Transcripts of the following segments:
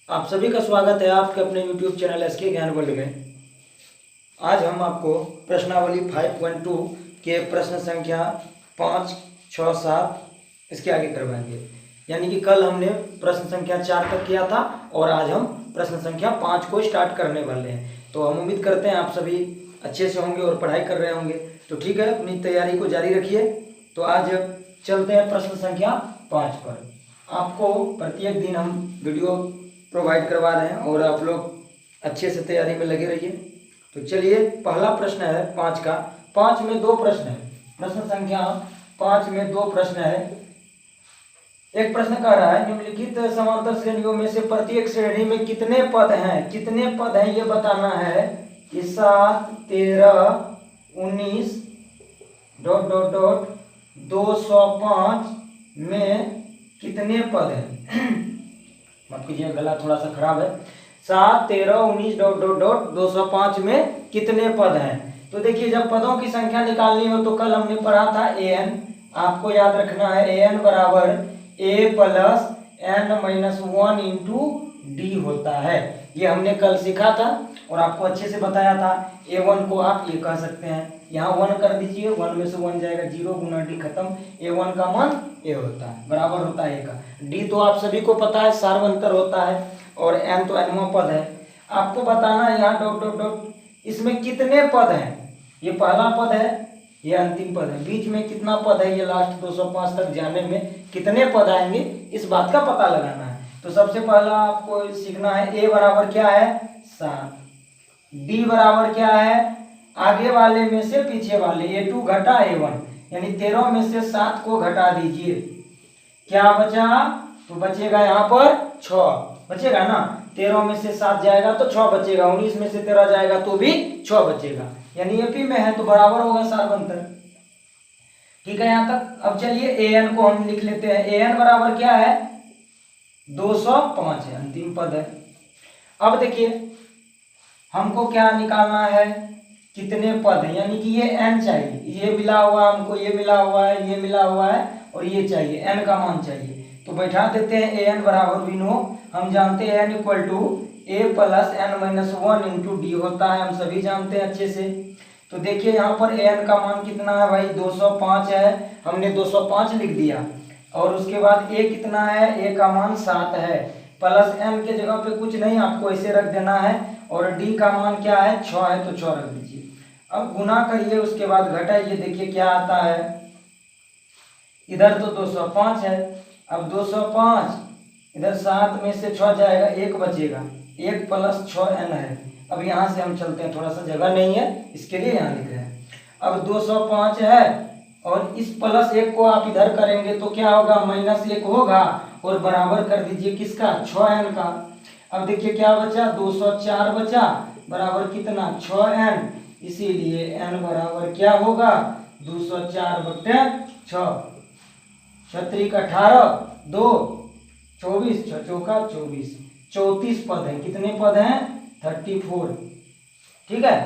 आप सभी का स्वागत है आपके अपने YouTube चैनल एसके ज्ञान वर्ल्ड में। आज हम आपको प्रश्नावली 5.2 के प्रश्न संख्या 5, 6, 7 इसके आगे करवाएंगे। यानी कि कल हमने प्रश्न संख्या 4 तक किया था और आज हम प्रश्न संख्या 5 को स्टार्ट करने वाले हैं। तो हम उम्मीद करते हैं आप सभी अच्छे से होंगे और पढ़ाई कर रहे होंगे। तो ठीक है, अपनी तैयारी को जारी रखिए। तो आज चलते हैं प्रश्न संख्या 5 पर। आपको प्रत्येक दिन हम वीडियो प्रोवाइड करवा रहे हैं और आप लोग अच्छे से तैयारी में लगे रहिए। तो चलिए, पहला प्रश्न है 5 का। 5 में 2 प्रश्न है। प्रश्न संख्या 5 में 2 प्रश्न है। एक प्रश्न कह रहा है निम्नलिखित समांतर श्रेणियों में से प्रत्येक श्रेणी में कितने पद हैं। कितने पद हैं ये बताना है कि 7, 13, 19 ... 205 में कितने पद हैं। मत कीजिए, गला थोड़ा सा खराब है। 7, 13, 19 ... 205 में कितने पद हैं। तो देखिए, जब पदों की संख्या निकालनी हो तो कल हमने पढ़ा था an। आपको याद रखना है an बराबर a plus n-1 into D होता है। ये हमने कल सीखा था और आपको अच्छे से बताया था। a1 को आप ये कह सकते हैं, यहाँ 1 कर दीजिए, 1 में से 1 जाएगा 0, गुना डी खत्म। a1 का मान a होता है, बराबर होता है a का। डी तो आप सभी को पता है, सार्वंतर होता है और n तो nवां पद है। आपको बताना है यहाँ ... इसमें कितने पद हैं। ये पहला पद है, ये अंतिम पद है। बीच में कितना पद है, ये लास्ट 205 तक जाने में कितने पद आएंगे, इस बात का पता लगाना है। तो सबसे पहला आपको सीखना है a बराबर क्या है 7, d बराबर क्या है आगे वाले में से पीछे वाले, a2 घटा a1, यानी 13 में से 7 को घटा दीजिए। क्या बचा, तो बचेगा यहाँ पर 6 बचेगा ना। 13 में से 7 जाएगा तो 6 बचेगा, 19 में से 13 जाएगा तो भी 6 बचेगा, यानी एपी में है तो बराबर होगा सार्वंतर। ठीक है यहाँ तक। अब चलिए an को हम लिख लेते हैं। an बराबर क्या है 205 है, अंतिम पद है। अब देखिए, हमको क्या निकालना है, कितने पद हैं, यानी कि ये n चाहिए। ये मिला हुआ हमको, ये मिला हुआ है, ये मिला हुआ है और ये चाहिए, n का मान चाहिए। तो बैठा देते हैं an बराबर विनो, हम जानते हैं n equal to a plus n-1 into D होता है, हम सभी जानते हैं अच्छे से। तो देखिए यहाँ पर an का मान कितना है भाई 205 है, हमने 205 लिख दिया। और उसके बाद a कितना है, a का मान 7 है, प्लस n के जगह पे कुछ नहीं, आपको ऐसे रख देना है। और d का मान क्या है 6 है, तो 6 रख दीजिए। अब गुना करिए, उसके बाद घटाइए, देखिए क्या आता है। इधर तो 205 है, अब 205 इधर 7 में से 6 जाएगा, 1 बचेगा, 1 प्लस 6n है। अब यहाँ से हम चलते हैं, थोड़ा सा जगह नहीं है इसके लिए यहाँ लिख रहे हैं। अब 205 है और इस प्लस 1 को आप इधर करेंगे तो क्या होगा, -1 होगा और बराबर कर दीजिए किसका 6n का। अब देखिए क्या बचा, 204 बचा, बराबर कितना 6n, इसीलिए n बराबर क्या होगा 204/6। 6 का 18, 2 24, 6 चौका 24, 34 पद हैं। कितने पद हैं 34। ठीक है,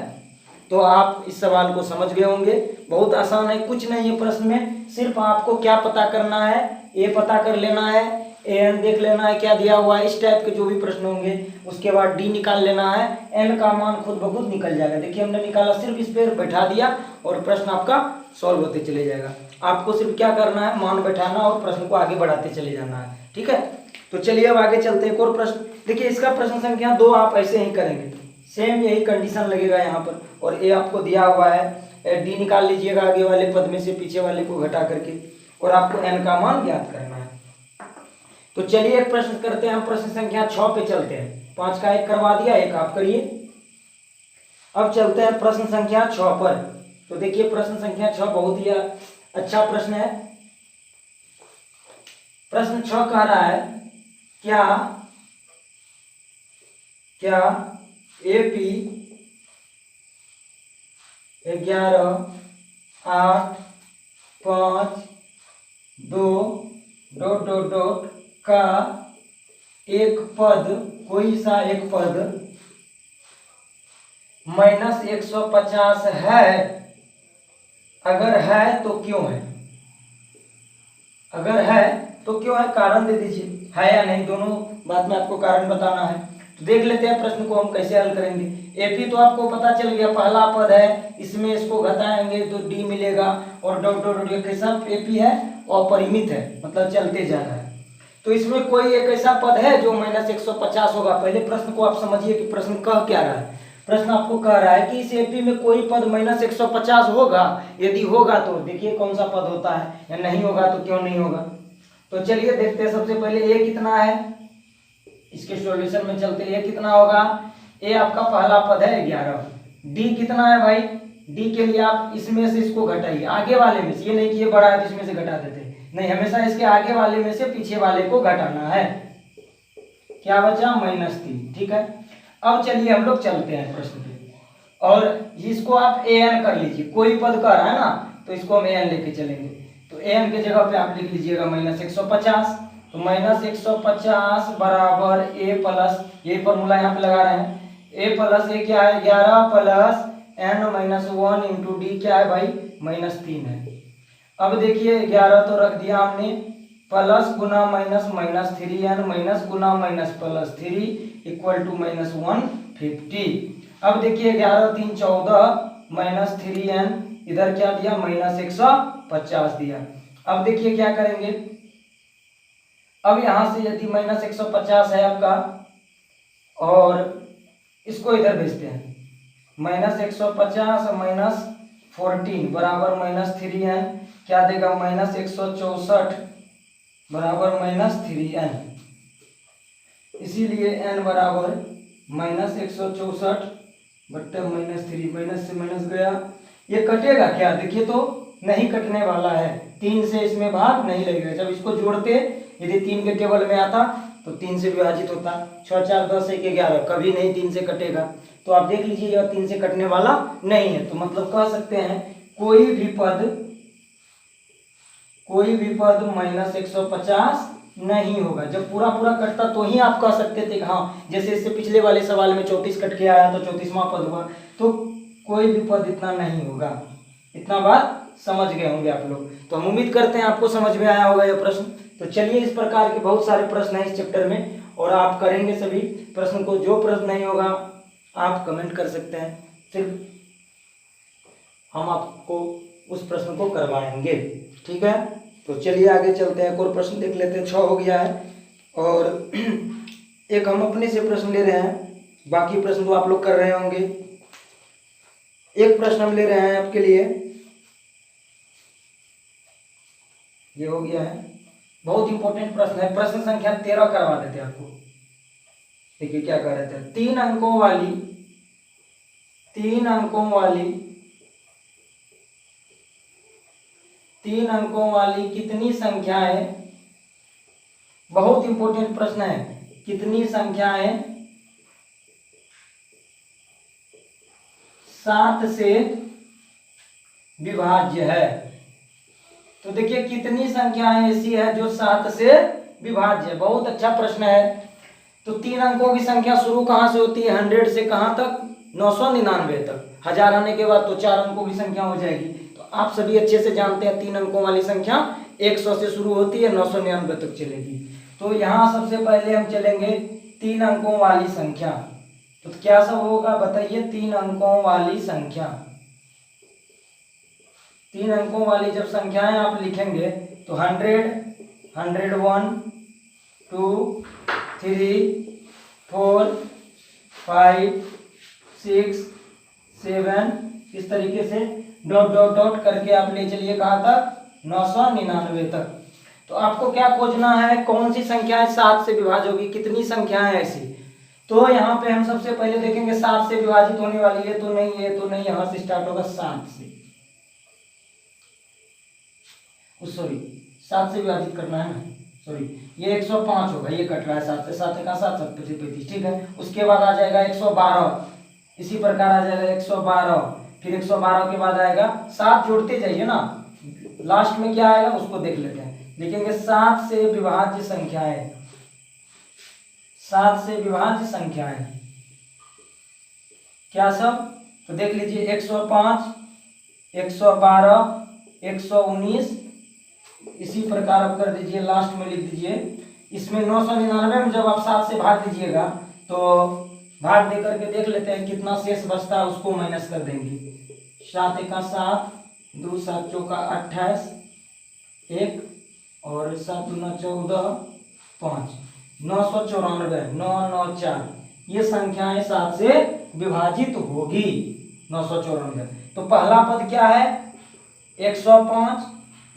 तो आप इस सवाल को समझ गए होंगे। बहुत आसान है, कुछ नहीं है प्रश्न में, सिर्फ आपको क्या पता करना है, ए पता कर लेना है, an देख लेना है क्या दिया हुआ है, इस टाइप के जो भी प्रश्न होंगे। उसके बाद डी निकाल लेना है, n का मान खुद ब खुद निकल जाएगा। देखिए हमने निकाला, सिर्फ इस पर बैठा दिया और प्रश्न आपका सॉल्व होते चले जाएगा। आपको सिर्फ क्या करना है, मान बैठाना और प्रश्न को आगे बढ़ाते चले जाना है। ठीक है, तो चलिए अब आगे चलते हैं। एक और प्रश्न देखिए, इसका प्रश्न संख्या 2 आप ऐसे ही करेंगे, सेम यही कंडीशन लगेगा यहाँ पर। और ए आपको दिया हुआ है, डी निकाल लीजिएगा आगे वाले पद में से पीछे वाले को घटा करके, और आपको n का मान ज्ञात करना है। तो चलिए एक प्रश्न करते हैं हम, प्रश्न संख्या 6 पे चलते हैं। 5 का एक करवा दिया, एक आप करिए। अब चलते हैं प्रश्न संख्या 6 पर। तो देखिए प्रश्न संख्या 6 बहुत ही अच्छा प्रश्न है। प्रश्न 6 कह रहा है, क्या एपी 11, 8, 5, 2... का एक पद, कोई सा एक पद -150 है, अगर है तो क्यों है, अगर है तो क्यों है, कारण दे दीजिए। है या नहीं, दोनों बात में आपको कारण बताना है। तो देख लेते हैं प्रश्न को हम कैसे हल करेंगे। एपी तो आपको पता चल गया, पहला पद है, इसमें इसको घटाएंगे तो डी मिलेगा, और डॉट डॉट डॉट कैसा एपी है, अपरिमित है, मतलब चलते जा रहा है। तो इसमें कोई एक ऐसा पद है जो -150 होगा। पहले प्रश्न को आप समझिए कि प्रश्न कह क्या रहा है। प्रश्न आपको कह रहा है कि इस एपी में कोई पद -150 होगा, यदि होगा तो देखिए कौन सा पद होता है, या नहीं होगा तो क्यों नहीं होगा। तो चलिए देखते हैं। सबसे पहले ए कितना है, इसके सॉल्यूशन में चलते हैं। ए कितना होगा, ए आपका पहला पद है 11। डी कितना है भाई, डी के लिए आप इसमें से इसको घटाइए, आगे वाले में से, ये नहीं कि ये बड़ा है तो इसमें से घटा देते, नहीं, हमेशा इसके आगे वाले में से पीछे वाले को घटाना है। क्या बचा, -3, ठीक है। अब चलिए हम लोग चलते हैं प्रश्न पे, और इसको आप an कर लीजिए, कोई पद कर रहा है ना, तो इसको हम an लेके चलेंगे। तो an के जगह पे आप लिख लीजिएगा -150। तो -150 बराबर a प्लस, ये फॉर्मूला यहाँ पे लगा रहे हैं, a प्लस a क्या है, 11 प्लस n-1 इंटू डी क्या है भाई, -3 है। अब देखिए 11 तो रख दिया हमने, प्लस गुना माइनस -3n माइनस गुना माइनस +3 इक्वल टू -150। अब देखिए 11 3 14 -3n, इधर क्या दिया, -150 दिया। अब देखिए क्या करेंगे, अब यहां से यदि -150 है आपका, और इसको इधर भेजते हैं, -150 -14 बराबर -3n क्या देगा, -164 बराबर -3n। इसीलिए n बराबर -164 बट्टे -3, माइनस से माइनस गया, ये कटेगा क्या, देखिए तो नहीं कटने वाला है, 3 से इसमें भाग नहीं लगेगा। जब इसको जोड़ते, यदि 3 के टेबल में आता तो 3 से विभाजित होता, 6 4 10 1 11, कभी नहीं 3 से कटेगा। तो आप देख लीजिए यह 3 से कटने वाला नहीं है। तो मतलब कह सकते हैं कोई भी पद -150 नहीं होगा। जब पूरा पूरा कटता तो ही आप कह सकते थे कि हाँ, जैसे इससे पिछले वाले सवाल में 34 कट के आया तो 34वां पद हुआ, तो कोई भी पद इतना नहीं होगा। इतना बात समझ गए होंगे आप लोग। तो हम उम्मीद करते हैं आपको समझ में आया होगा यह प्रश्न। तो चलिए, इस प्रकार के बहुत सारे प्रश्न हैं इस चैप्टर में, और आप करेंगे सभी प्रश्न को। जो प्रश्न नहीं होगा आप कमेंट कर सकते हैं, सिर्फ हम आपको उस प्रश्न को करवाएंगे, ठीक है। तो चलिए आगे चलते हैं, एक और प्रश्न देख लेते हैं। 6 हो गया है, और एक हम अपने से प्रश्न ले रहे हैं, बाकी प्रश्न तो आप लोग कर रहे होंगे। एक प्रश्न हम ले रहे हैं आपके लिए, ये हो गया है, बहुत इंपॉर्टेंट प्रश्न है, प्रश्न संख्या 13 करवा देते हैं आपको। देखिए क्या कह रहे थे, 3 अंकों वाली कितनी संख्याएं, बहुत इंपॉर्टेंट प्रश्न है, कितनी संख्याएं 7 से विभाज्य है। तो देखिए कितनी संख्याएं ऐसी है जो 7 से विभाज्य है, बहुत अच्छा प्रश्न है। तो 3 अंकों की संख्या शुरू कहां से होती है, 100 से कहां तक, 999 तक। 1000 आने के बाद तो 4 अंकों की संख्या हो जाएगी। तो आप सभी अच्छे से जानते हैं 3 अंकों वाली संख्या 100 से शुरू होती है, 999 तक चलेगी। तो यहाँ सबसे पहले हम चलेंगे 3 अंकों वाली संख्या। तो क्या सब होगा बताइए, 3 अंकों वाली संख्या, 3 अंकों वाली जब संख्याएं आप लिखेंगे तो 100, 101, 2, 3, 4, 5, 6, 7, इस तरीके से डॉट डॉट डॉट करके आप ले चलिए कहाँ तक, 999 तक। तो आपको क्या खोजना है, कौन सी संख्याएं 7 से विभाज्य होगी, कितनी संख्याएं ऐसी। तो यहाँ पे हम सबसे पहले देखेंगे 7 से विभाजित होने वाली है तो नहीं, ये तो नहीं, यहाँ से स्टार्ट होगा 7 से, सॉरी 7 से विभाजित करना है ना, सॉरी ये 105 होगा, ये कट रहा है 7 से, 7 का 7, 7 से 35, ठीक है। उसके बाद आ जाएगा 112, इसी प्रकार आ जाएगा 112, फिर 112 के बाद आएगा 7, जोड़ते जाइए ना, लास्ट में क्या आएगा उसको देख लेते हैं। देखेंगे 7 से विभाज्य संख्याएं, 7 से विभाज्य संख्याएं क्या सब, तो देख लीजिए 105, 112, 119, इसी प्रकार आप कर दीजिए, लास्ट में लिख दीजिए इसमें 999 में जब आप 7 से भाग दीजिएगा तो भाग दे करके देख लेते हैं कितना शेष बचता है, उसको माइनस कर देंगे। 7 एका 7, 2 7 चौका 28, 1 और 7 दूना 14, 5, 994, 994 ये संख्याएं 7 से विभाजित होगी। 994 तो पहला पद क्या है 105,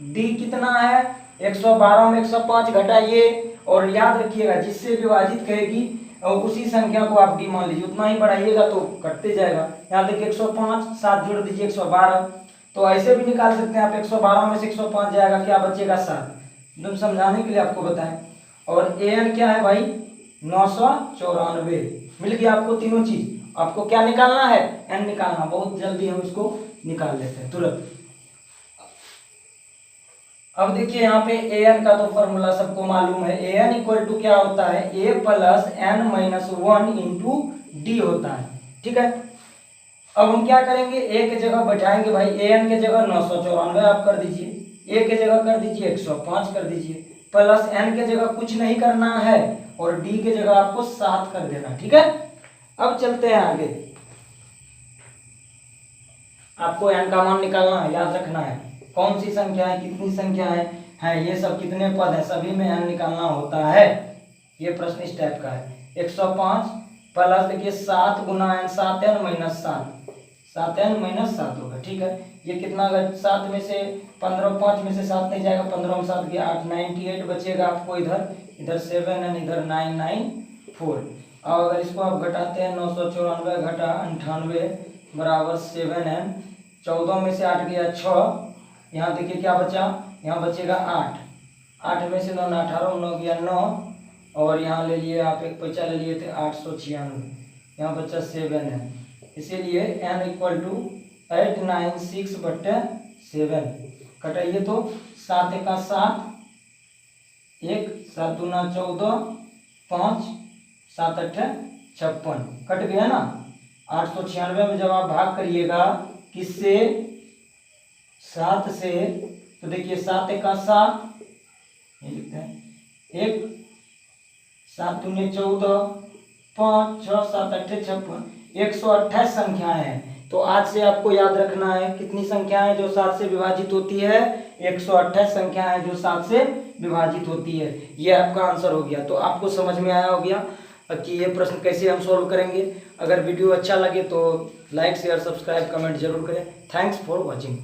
डी कितना है 112 में 105 घटाइए और याद रखिएगा जिससे विभाजित करेगी और उसी संख्या को आप डी मान लीजिए, उतना ही बढ़ाइएगा तो कटते जाएगा। यहाँ देखिए 105, 7 जोड़ दीजिए 112, तो ऐसे भी निकाल सकते हैं आप। 112 में से 105 जाएगा, क्या बचेगा 7। एकदम समझाने के लिए आपको बताएं। और an क्या है भाई 994, मिल गया आपको तीनों चीज। आपको क्या निकालना है n निकालना, बहुत जल्दी हम इसको निकाल लेते हैं तुरंत। अब देखिए यहाँ पे an का तो फॉर्मूला सबको मालूम है, an इक्वल टू क्या होता है a plus n minus 1 into D होता है, ठीक है। अब हम क्या करेंगे a के जगह बैठाएंगे भाई, an के जगह 994 आप कर दीजिए, a के जगह कर दीजिए 105 कर दीजिए, प्लस n के जगह कुछ नहीं करना है और d के जगह आपको 7 कर देना, ठीक है। अब चलते हैं आगे, आपको n का मान निकालना है, याद रखना है कौन सी संख्या है, कितनी संख्या है ये सब कितने पद है, सभी में n निकालना होता है। ये प्रश्न इस टाइप का है। 105 प्लस देखिए 7 गुना n, 7n minus 7, 7n minus 7 होगा, ठीक है। ये कितना, अगर 7 में से 15, 5 में से 7 नहीं जाएगा, 15 में 7 गया 8, 98 बचेगा आपको। इधर 7n, इधर 994। और अगर इसको आप घटाते हैं 994 घटा 98 बराबर 7n, 14 में से 8 गया 6, यहाँ देखिए क्या बचा, यहाँ बचेगा 8, 8 में से 9 18, 9 गया 9 और यहाँ ले लिए आप एक पैसा ले लिए थे 896, यहाँ बचा 7n, इसीलिए n इक्वल टू 896/7। कटाइए तो 7 एका 7, 1 7 दूना 14, 5 7 8 56, कट गया ना। 896 में जब आप भाग करिएगा किससे, 7 से, तो देखिए 7 एका 7, ये लिखते हैं 1 7 दूनी 14, 5 6 7 8 56, 128 संख्याएं हैं। तो आज से आपको याद रखना है कितनी संख्याएं जो 7 से विभाजित होती है, 128 संख्याएं जो 7 से विभाजित होती है। ये आपका आंसर हो गया। तो आपको समझ में आया हो गया कि ये प्रश्न कैसे हम सॉल्व करेंगे। अगर वीडियो अच्छा लगे तो लाइक शेयर सब्सक्राइब कमेंट जरूर करें। Thanks for watching.